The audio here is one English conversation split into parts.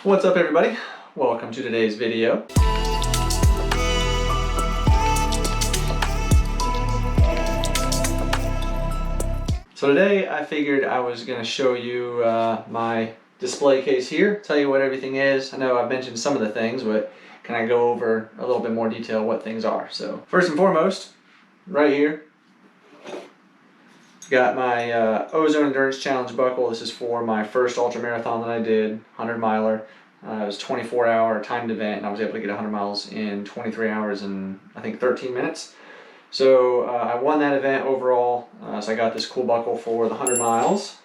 What's up everybody? Welcome to today's video. So today I figured I was going to show you my display case here, tell you what everything is. I know I've mentioned some of the things, but can I go over a little bit more detail what things are? So first and foremost, right here, got my Ozone Endurance Challenge buckle. This is for my first ultra marathon that I did, 100 miler. It was a 24-hour timed event, and I was able to get 100 miles in 23 hours and I think 13 minutes. So I won that event overall, so I got this cool buckle for the 100 miles.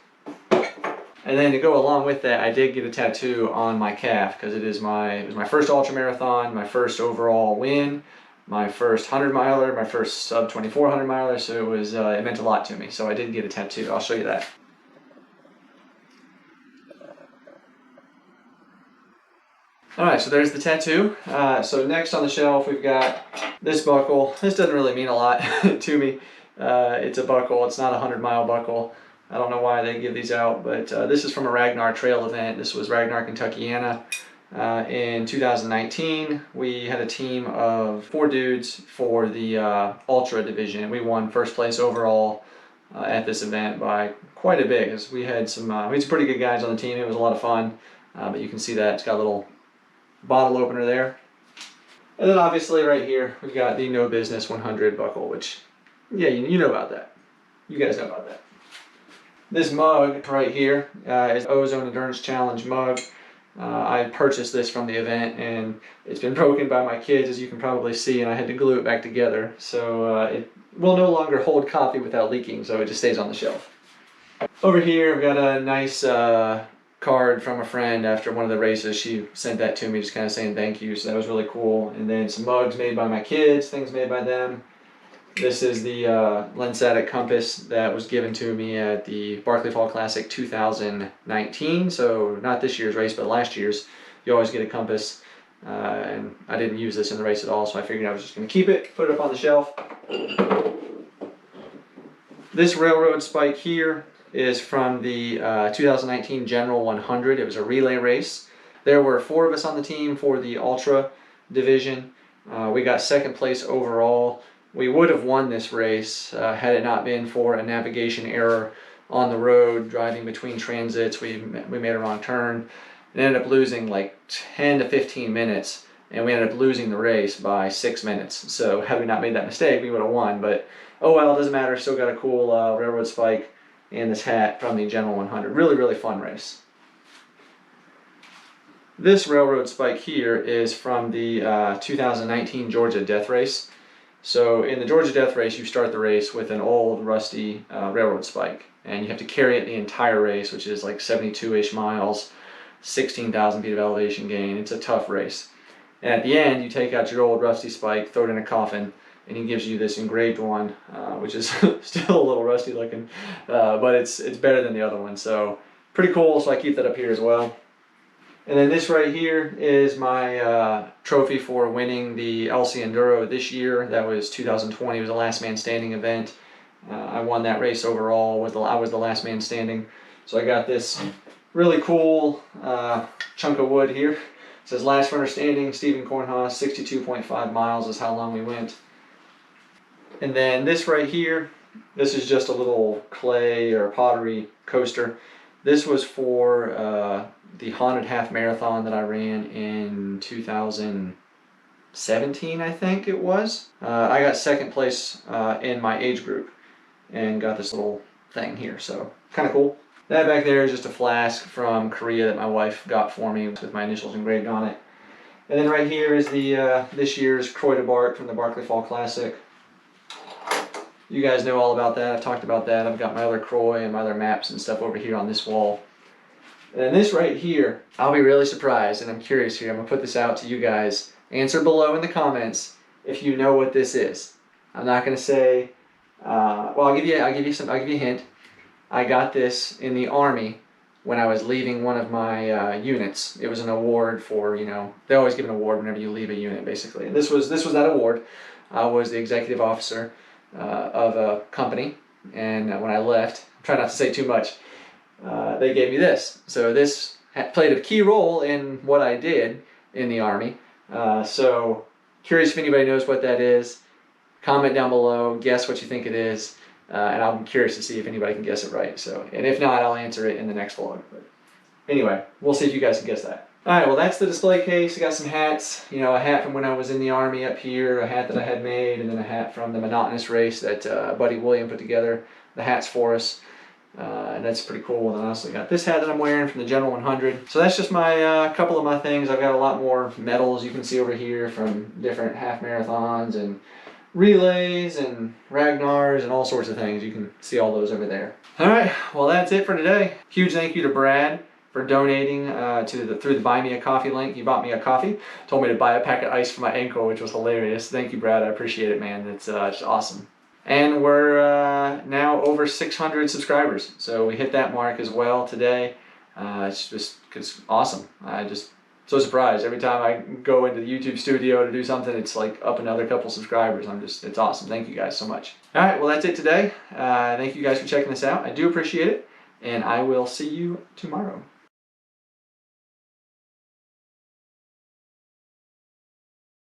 And then to go along with that, I did get a tattoo on my calf because it was my first ultra marathon, my first overall win, my first 100 miler, my first sub 2400 miler, so it meant a lot to me. So I did get a tattoo. I'll show you that. Alright, so there's the tattoo. So next on the shelf we've got this buckle. This doesn't really mean a lot to me. It's a buckle, it's not a 100-mile buckle. I don't know why they give these out, but this is from a Ragnar trail event. This was Ragnar, Kentuckiana. In 2019, we had a team of 4 dudes for the Ultra division. We won first place overall at this event by quite a bit, because we had some pretty good guys on the team. It was a lot of fun, but you can see that it's got a little bottle opener there. And then obviously right here, we've got the No Business 100 buckle, which, yeah, you know about that. You guys know about that. This mug right here is Ozone Endurance Challenge mug. I purchased this from the event, and it's been broken by my kids, as you can probably see, and I had to glue it back together. So it will no longer hold coffee without leaking, so it just stays on the shelf. Over here, I've got a nice card from a friend after one of the races. She sent that to me, just kind of saying thank you, so that was really cool. And then some mugs made by my kids, things made by them. This is the Lensatic compass that was given to me at the Barkley Fall Classic 2019. So not this year's race, but last year's. You always get a compass, and I didn't use this in the race at all, so I figured I was just going to keep it, put it up on the shelf. This railroad spike here is from the 2019 General 100. It was a relay race. There were 4 of us on the team for the Ultra division. We got second place overall. We would have won this race had it not been for a navigation error on the road, driving between transits. We made a wrong turn and ended up losing like 10 to 15 minutes, and we ended up losing the race by 6 minutes. So had we not made that mistake, we would have won, but oh well, it doesn't matter. Still got a cool railroad spike and this hat from the General 100. Really, really fun race. This railroad spike here is from the 2019 Georgia Death Race. So in the Georgia Death Race, you start the race with an old, rusty railroad spike, and you have to carry it the entire race, which is like 72-ish miles, 16,000 feet of elevation gain. It's a tough race. And at the end, you take out your old rusty spike, throw it in a coffin, and he gives you this engraved one, which is still a little rusty looking, but it's better than the other one. So pretty cool, so I keep that up here as well. And then this right here is my trophy for winning the LC Enduro this year. That was 2020. It was a last man standing event. I won that race overall. I was the last man standing. So I got this really cool chunk of wood here. It says last runner standing, Stephen Kornhaus, 62.5 miles is how long we went. And then this right here, this is just a little clay or pottery coaster. This was for the Haunted Half Marathon that I ran in 2017, I think it was. I got second place in my age group and got this little thing here, so kind of cool. That back there is just a flask from Korea that my wife got for me with my initials engraved on it. And then right here is the this year's Croix de Bark from the Barkley Fall Classic. You guys know all about that. I've talked about that. I've got my other Croix and my other maps and stuff over here on this wall. And this right here, I'll be really surprised, and I'm curious here. I'm gonna put this out to you guys. Answer below in the comments if you know what this is. I'm not gonna say. Well, I'll give you a hint. I got this in the Army when I was leaving one of my units. It was an award for, they always give an award whenever you leave a unit, basically. And this was that award. I was the executive officer of a company, and when I left, try not to say too much. They gave me this. So this played a key role in what I did in the Army. So curious if anybody knows what that is. Comment down below, guess what you think it is, and I'm curious to see if anybody can guess it right. So, and if not, I'll answer it in the next vlog. But anyway, we'll see if you guys can guess that. All right, well, that's the display case. I got some hats, you know, a hat from when I was in the Army up here, a hat that I had made, and then a hat from the monotonous race that Buddy William put together the hats for us. And that's pretty cool. And I also got this hat that I'm wearing from the General 100. So that's just my couple of my things. I've got a lot more medals you can see over here from different half marathons and relays and Ragnars and all sorts of things. You can see all those over there. All right, well, that's it for today. Huge thank you to Brad for donating through the Buy Me a Coffee link. He bought me a coffee, told me to buy a pack of ice for my ankle, which was hilarious. Thank you, Brad. I appreciate it, man. It's just awesome. And we're now over 600 subscribers. So we hit that mark as well today. It's awesome. I just so surprised. Every time I go into the YouTube studio to do something, it's like up another couple subscribers. It's awesome. Thank you guys so much. All right, well, that's it today. Thank you guys for checking this out. I do appreciate it. And I will see you tomorrow.